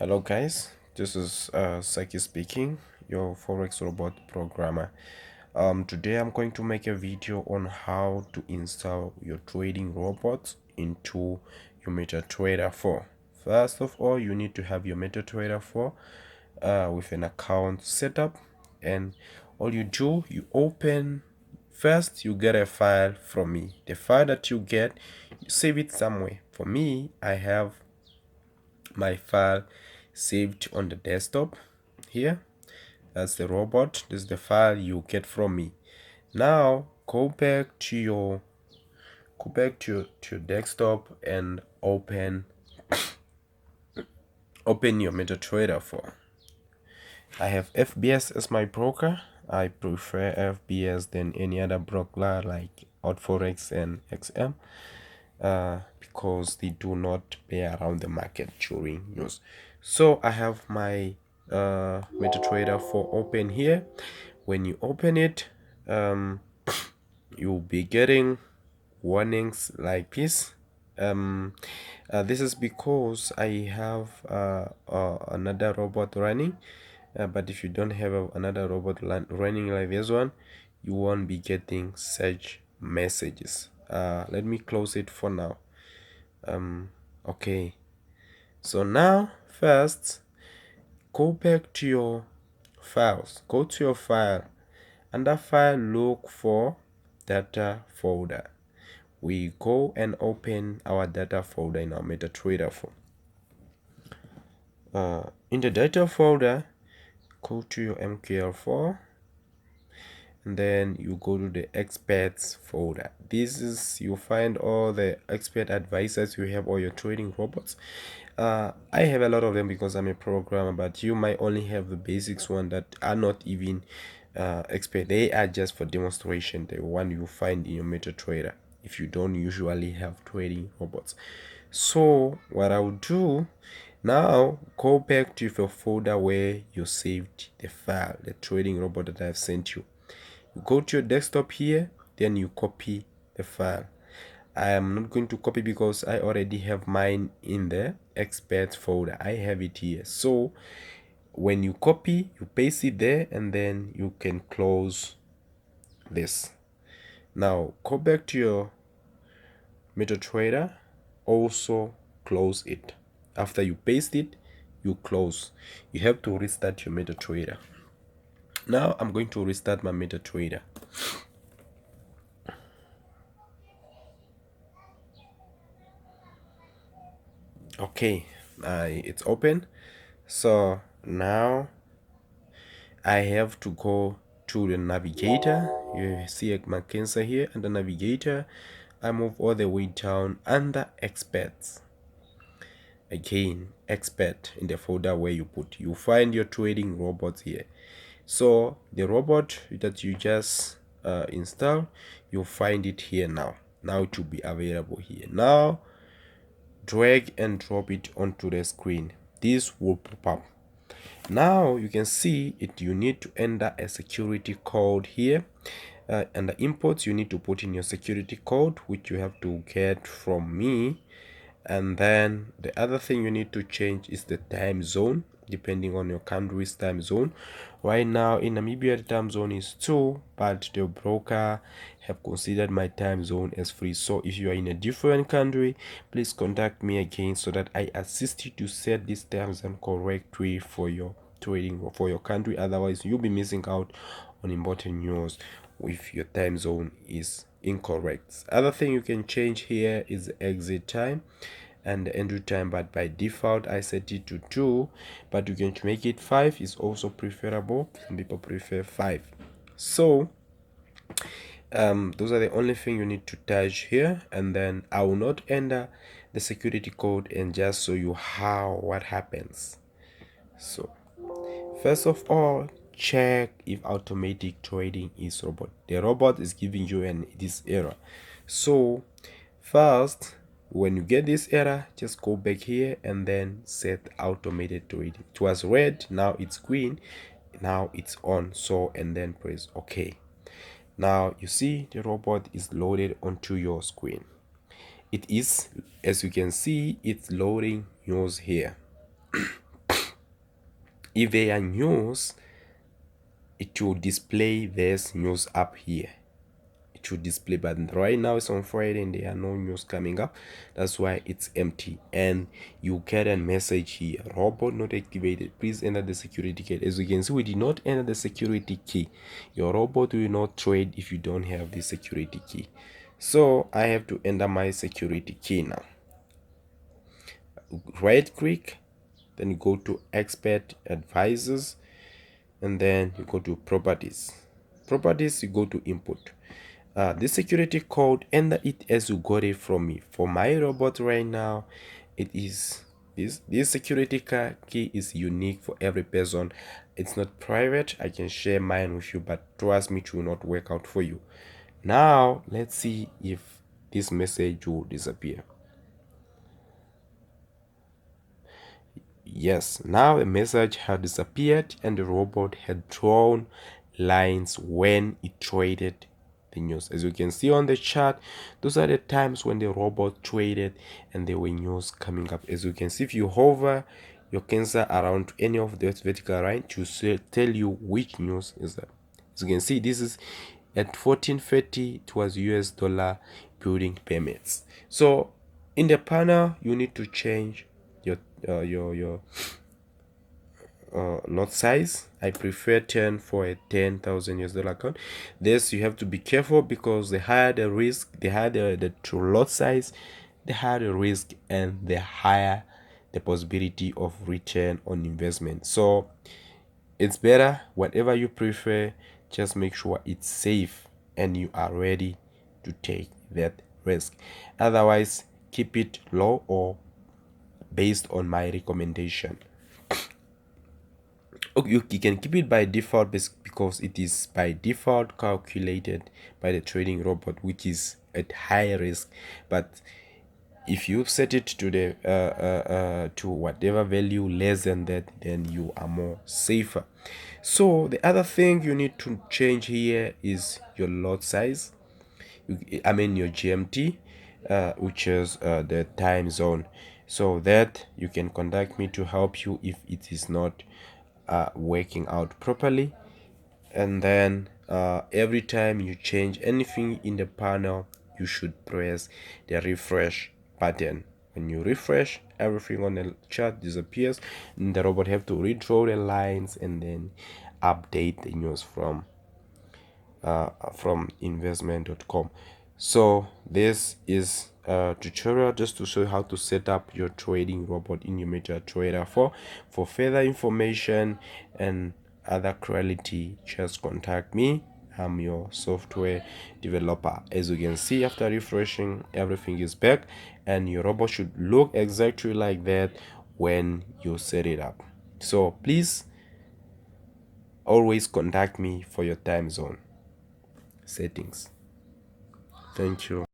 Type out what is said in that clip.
Hello guys, this is Saki speaking, your Forex robot programmer. Today I'm going to make a video on how to install your trading robots into your MetaTrader 4. First of all, you need to have your MetaTrader 4 with an account set up, and all you do, you open. First, you get a file from me. The file that you get, you save it somewhere. For me, I have my file saved on the desktop here. That's the robot. This is the file you get from me. Now go back to your desktop and open your MetaTrader 4. I have FBS as my broker. I prefer FBS than any other broker like OutForex and XM because they do not play around the market during news. So I have my MetaTrader 4 open here. When you open it, you'll be getting warnings like this. This is because I have another robot running, but if you don't have another robot running like this one, you won't be getting such messages. Let me close it for now. Okay, so now first go back to your files. Go to your file. Under file, look for data folder. We go and open our data folder in our MetaTrader 4. In the data folder, go to your MQL4, and then you go to the experts folder. This is, you find all the expert advisors. You have all your trading robots. I have a lot of them because I'm a programmer, but you might only have the basics one that are not even expert. They are just for demonstration, the one you find in your MetaTrader if you don't usually have trading robots. So what I'll do now, go back to your folder where you saved the file, the trading robot that I've sent you. You go to your desktop here, then you copy the file. I am not going to copy because I already have mine in the experts folder. I have it here. So when you copy, you paste it there, and then you can close this. Now go back to your MetaTrader, also close it. After you paste it, you close. You have to restart your MetaTrader. Now I'm going to restart my MetaTrader. Okay, it's open. So now I have to go to the navigator. You see my cursor here, and the navigator, I move all the way down under experts. Again, expert in the folder where you find your trading robots here. So the robot that you just install, you'll find it here now. Now it will be available here. Now drag and drop it onto the screen. This will pop up. Now you can see it. You need to enter a security code here. Under imports, you need to put in your security code, which you have to get from me. And then the other thing you need to change is the time zone, depending on your country's time zone. Right now in Namibia, the time zone is 2, but the broker have considered my time zone as free. So if you are in a different country, please contact me again so that I assist you to set these time zone correctly for your trading or for your country. Otherwise you'll be missing out on important news if your time zone is incorrect. Other thing you can change here is the exit time and the entry time, but by default I set it to 2, but you can make it 5. Is also preferable. Some people prefer 5. So those are the only thing you need to touch here, and then I will not enter the security code and just show you what happens. So first of all, check if automatic trading is robot. The robot is giving you this error. So first, when you get this error, just go back here and then set automated trading. It was red, now it's green, now it's on. So and then press OK. Now you see the robot is loaded onto your screen. It is, as you can see, it's loading news here. If they are news, it will display this news up here. It should display, but right now it's on Friday and there are no news coming up. That's why it's empty, and you get a message here: robot not activated, please enter the security key. As you can see, we did not enter the security key. Your robot will not trade if you don't have the security key. So I have to enter my security key now. Right click, then you go to expert advisors, and then you go to properties. You go to input. This security code, enter it as you got it from me. For my robot right now, it is this security key is unique for every person. It's not private. I can share mine with you, but trust me, it will not work out for you. Now let's see if this message will disappear. Yes, now the message had disappeared and the robot had drawn lines when it traded the news. As you can see on the chart, those are the times when the robot traded and there were news coming up. As you can see, if you hover your cursor around any of those vertical lines, to tell you which news is that. As you can see, this is at 14:30. It was US dollar building permits. So in the panel, you need to change your lot size. I prefer 10 for a 10,000 US dollar account. This you have to be careful, because the higher the risk, the higher the true lot size, the higher the risk, and the higher the possibility of return on investment. So it's better, whatever you prefer, just make sure it's safe and you are ready to take that risk. Otherwise, keep it low or based on my recommendation. Okay, you can keep it by default because it is by default calculated by the trading robot, which is at high risk. But if you set it to the to whatever value less than that, then you are more safer. So the other thing you need to change here is your lot size. I mean your GMT, which is the time zone, so that you can contact me to help you if it is not working out properly. And then every time you change anything in the panel, you should press the refresh button. When you refresh, everything on the chart disappears, and the robot have to redraw the lines and then update the news from investment.com. So this is a tutorial just to show you how to set up your trading robot in your MetaTrader 4. For further information and other quality, just contact me. I'm your software developer. As you can see, after refreshing, everything is back, and your robot should look exactly like that when you set it up. So please always contact me for your time zone settings. Thank you.